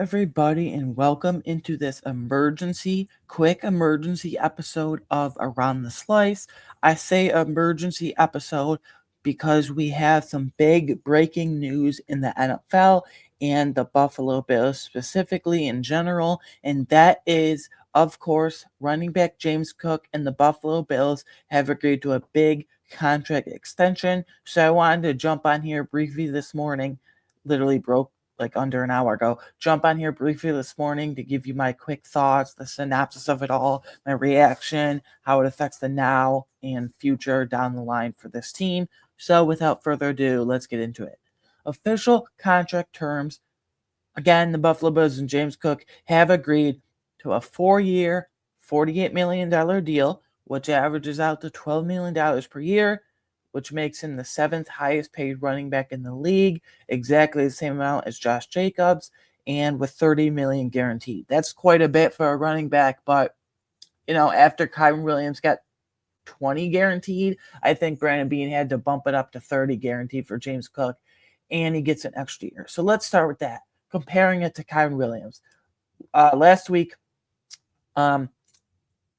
everybody, and welcome into this quick emergency episode of Around the Slice. I say emergency episode because we have some big breaking news in the NFL and the Buffalo Bills specifically in general, and that is, of course, running back James Cook and the Buffalo Bills have agreed to a big contract extension. So I wanted to jump on here briefly this morning, literally broke like under an hour ago, jump on here briefly this morning to give you my quick thoughts, the synopsis of it all, my reaction, how it affects the now and future down the line for this team. So without further ado, let's get into it. Official contract terms. Again, the Buffalo Bills and James Cook have agreed to a 4-year, $48 million deal, which averages out to $12 million per year, which makes him the seventh highest paid running back in the league, exactly the same amount as Josh Jacobs, and with $30 million guaranteed. That's quite a bit for a running back, but after Kyren Williams got 20 guaranteed, I think Brandon Beane had to bump it up to 30 guaranteed for James Cook, and he gets an extra year. So let's start with that, comparing it to Kyren Williams. Last week, 8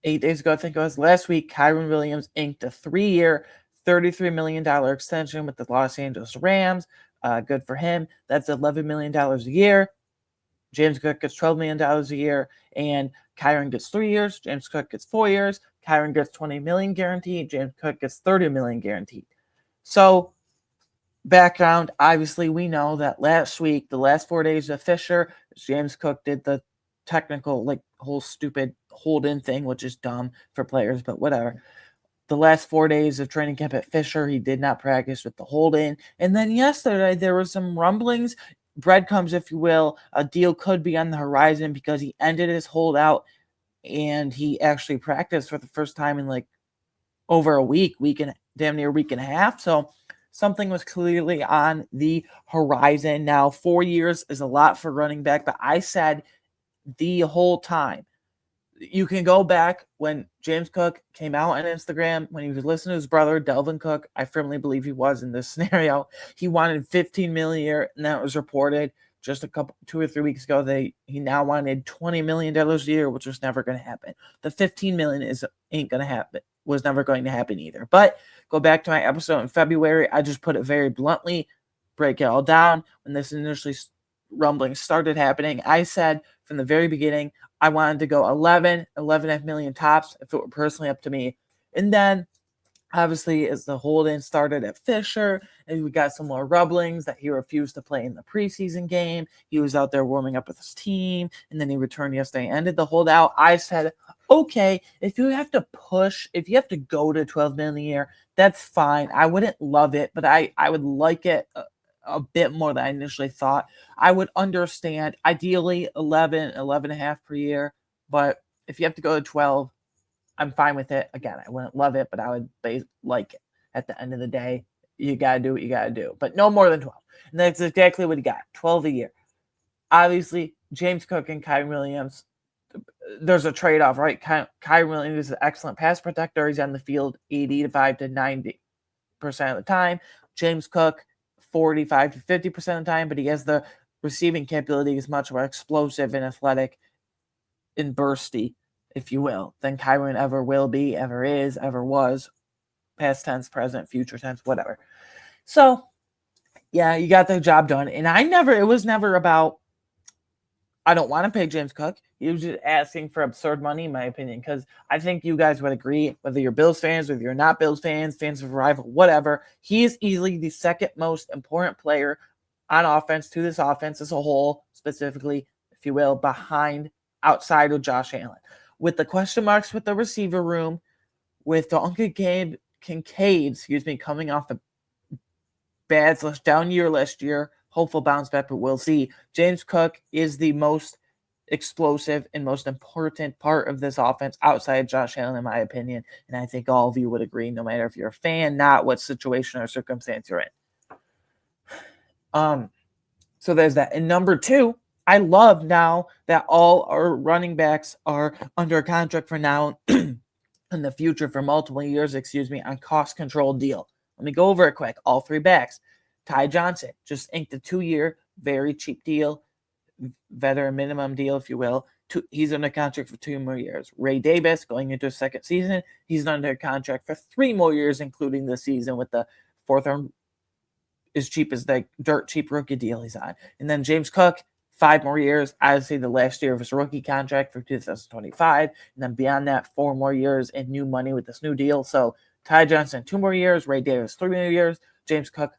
days ago, I think it was, last week, Kyren Williams inked a 3-year, $33 million extension with the Los Angeles Rams. Good for him. That's $11 million a year. James Cook gets $12 million a year, and Kyren gets 3 years. James Cook gets 4 years. Kyren gets $20 million guaranteed. James Cook gets $30 million guaranteed. So, background, obviously, we know that last week, the last 4 days of Fisher, James Cook did the technical, whole stupid hold-in thing, which is dumb for players, but whatever. The last 4 days of training camp at Fisher, he did not practice with the hold-in. And then yesterday, there were some rumblings, breadcrumbs, if you will. A deal could be on the horizon because he ended his holdout and he actually practiced for the first time in over a week and damn near a week and a half. So something was clearly on the horizon. Now, 4 years is a lot for running back, but I said the whole time, you can go back when James Cook came out on Instagram, when he was listening to his brother, Delvin Cook. I firmly believe he was in this scenario. He wanted $15 million a year, and that was reported just 2 or 3 weeks ago. He now wanted $20 million a year, which was never going to happen. The $15 million ain't going to happen. Was never going to happen either. But go back to my episode in February. I just put it very bluntly, break it all down. When this initially rumbling started happening, I said from the very beginning, I wanted to go 11.5 million tops if it were personally up to me. And then, obviously, as the hold-in started at Fisher, and we got some more rumblings that he refused to play in the preseason game. He was out there warming up with his team, and then he returned yesterday and ended the holdout. I said, okay, if you have to go to 12 million a year, that's fine. I wouldn't love it, but I would like it a bit more than I initially thought. I would understand ideally 11.5 per year, but if you have to go to 12, I'm fine with it. Again, I wouldn't love it, but I would like it. At the end of the day, you got to do what you got to do, but no more than 12. And that's exactly what he got, 12 a year. Obviously, James Cook and Kyren Williams, there's a trade-off, right? Kyren Williams is an excellent pass protector. He's on the field 85 to 90% of the time. James Cook, 45 to 50% of the time, but he has the receiving capability is much more explosive and athletic and bursty, if you will, than Kyren ever will be, ever is, ever was, past tense, present, future tense, whatever. So, yeah, you got the job done. And it was never about, I don't want to pay James Cook. He was just asking for absurd money, in my opinion, because I think you guys would agree, whether you're Bills fans, whether you're not Bills fans, fans of rival, whatever, he is easily the second most important player on offense to this offense as a whole, specifically, if you will, outside of Josh Allen. With the question marks with the receiver room, with Donkey Kincaid, coming off a bad/down year last year, hopeful bounce back, but we'll see. James Cook is the most explosive and most important part of this offense outside of Josh Allen, in my opinion. And I think all of you would agree, no matter if you're a fan, not what situation or circumstance you're in. So there's that. And number two, I love now that all our running backs are under a contract for now in the future for multiple years, on cost control deal. Let me go over it quick. All three backs. Ty Johnson just inked a 2-year, very cheap deal. veteran minimum deal, if you will. He's under contract for 2 more years. Ray Davis, going into his second season, he's under contract for 3 more years, including the season with the fourth round as cheap as the dirt cheap rookie deal he's on. And then James Cook, 5 more years. Obviously, the last year of his rookie contract for 2025. And then beyond that, 4 more years and new money with this new deal. So Ty Johnson, 2 more years. Ray Davis, 3 more years. James Cook,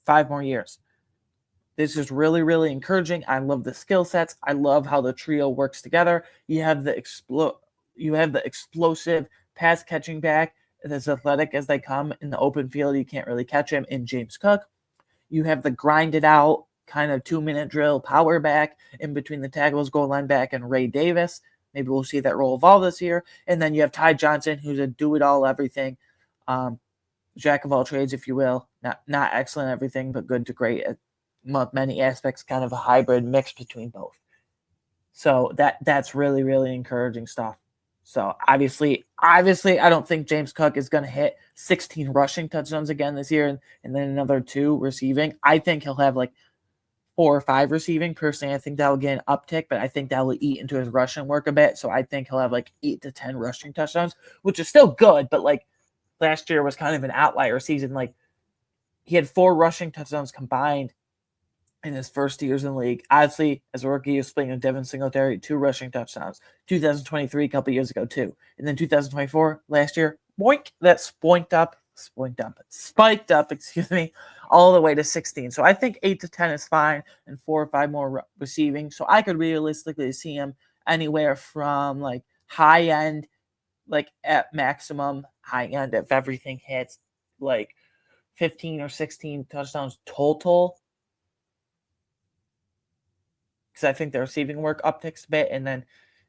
5 more years. This is really, really encouraging. I love the skill sets. I love how the trio works together. You have the explosive pass catching back, as athletic as they come in the open field. You can't really catch him in James Cook. You have the grinded out kind of 2-minute drill power back in between the tackles, goal line back, and Ray Davis. Maybe we'll see that role evolve this year. And then you have Ty Johnson, who's a do-it-all everything, jack of all trades, if you will. Not excellent at everything, but good to great at many aspects, kind of a hybrid mix between both. So that's really, really encouraging stuff. So obviously, I don't think James Cook is going to hit 16 rushing touchdowns again this year and then another 2 receiving. I think he'll have like 4 or 5 receiving. Personally, I think that will get an uptick, but I think that will eat into his rushing work a bit. So I think he'll have like 8 to 10 rushing touchdowns, which is still good, but like last year was kind of an outlier season. Like he had 4 rushing touchdowns combined in his first years in the league. Obviously, as a rookie, he was playing with Devin Singletary, 2 rushing touchdowns. 2023, a couple years ago, 2. And then 2024, last year, boink, that spiked up, all the way to 16. So I think 8 to 10 is fine, and 4 or 5 more receiving. So I could realistically see him anywhere from like high end, like at maximum high end, if everything hits, like 15 or 16 touchdowns total. Because I think the receiving work upticks a bit, and then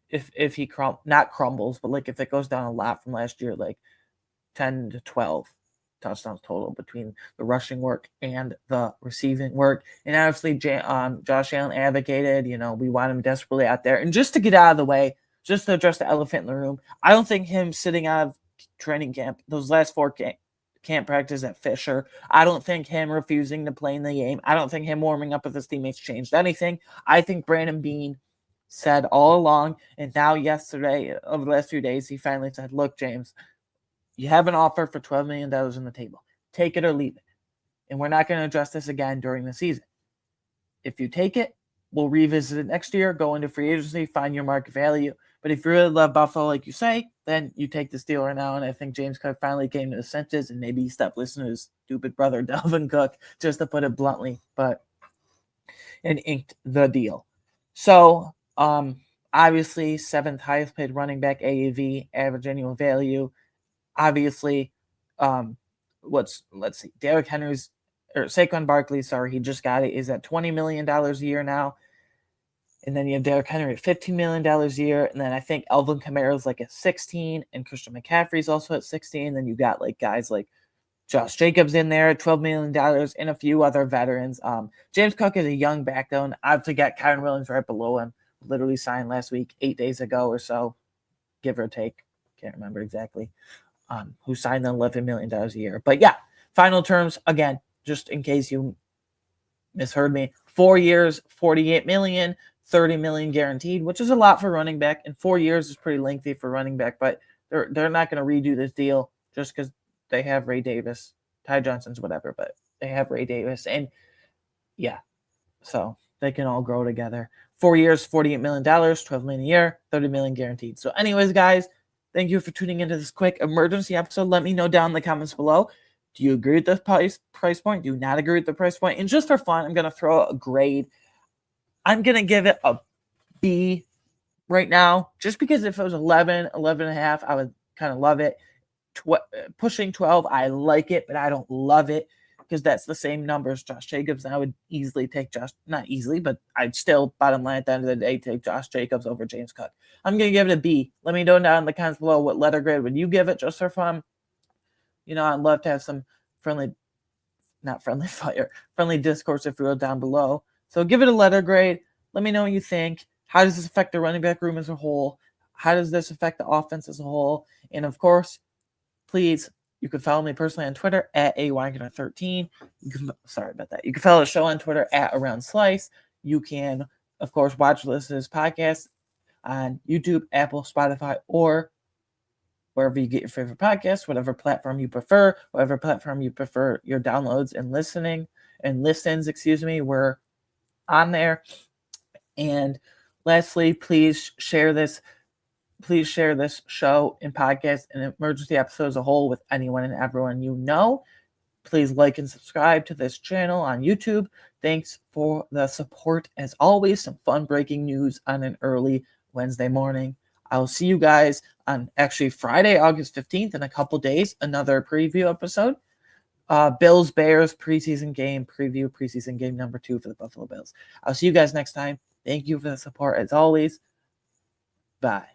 if he not crumbles, but like if it goes down a lot from last year, like 10 to 12 touchdowns total between the rushing work and the receiving work. And obviously, Josh Allen advocated, we want him desperately out there. And just to get out of the way, just to address the elephant in the room, I don't think him sitting out of training camp, those last 4 camp practice at Fisher, I don't think him refusing to play in the game, I don't think him warming up with his teammates changed anything. I think Brandon Beane said all along, and now yesterday, over the last few days, he finally said, look, James, you have an offer for $12 million on the table. Take it or leave it. And we're not going to address this again during the season. If you take it, we'll revisit it next year, go into free agency, find your market value. But if you really love Buffalo, like you say, then you take this deal right now. And I think James Cook finally came to his senses, and maybe he stopped listening to his stupid brother, Dalvin Cook, just to put it bluntly, and inked the deal. So, obviously, 7th highest paid running back AAV, average annual value. Obviously, let's see, Derrick Henry's, or Saquon Barkley, he just got it, is at $20 million a year now. And then you have Derrick Henry at $15 million a year. And then I think Alvin Kamara's like at 16, and Christian McCaffrey's also at 16. Then you got like guys like Josh Jacobs in there at $12 million, and a few other veterans. James Cook is a young back, though, and I've got Kyren Williams right below him. Literally signed last week, 8 days ago or so, give or take. Can't remember exactly. Who signed the $11 million a year. But yeah, final terms, again, just in case you misheard me, 4 years, $48 million, $30 million guaranteed, which is a lot for running back. And 4 years is pretty lengthy for running back, but they're not going to redo this deal just because they have Ray Davis, Ty Johnson's whatever, but they have Ray Davis. And yeah, so they can all grow together. 4 years, $48 million, $12 million a year, $30 million guaranteed. So anyways, guys, thank you for tuning into this quick emergency episode. Let me know down in the comments below. Do you agree with the price point? Do you not agree with the price point? And just for fun, I'm going to throw out a grade. I'm going to give it a B right now, just because if it was 11 and a half, I would kind of love it. Pushing 12, I like it, but I don't love it because that's the same number as Josh Jacobs. And I would easily take not easily, but I'd still, bottom line, at the end of the day, take Josh Jacobs over James Cook. I'm going to give it a B. Let me know down in the comments below what letter grade would you give it, just for fun. I'd love to have some friendly discourse, if you will, down below. So give it a letter grade. Let me know what you think. How does this affect the running back room as a whole? How does this affect the offense as a whole? And of course, please, you can follow me personally on Twitter at AWagner13. Sorry about that. You can follow the show on Twitter at AroundSlice. You can, of course, watch listen to this podcast on YouTube, Apple, Spotify, or wherever you get your favorite podcast, whatever platform you prefer, your downloads and listens, we're on there. And lastly, please share this show and podcast and emergency episode as a whole with anyone and everyone you know. Please like and subscribe to this channel on YouTube. Thanks for the support. As always, some fun breaking news on an early Wednesday morning. I'll see you guys on actually Friday, August 15th, in a couple days, another preview episode. Bills-Bears preseason game number 2 for the Buffalo Bills. I'll see you guys next time. Thank you for the support as always. Bye.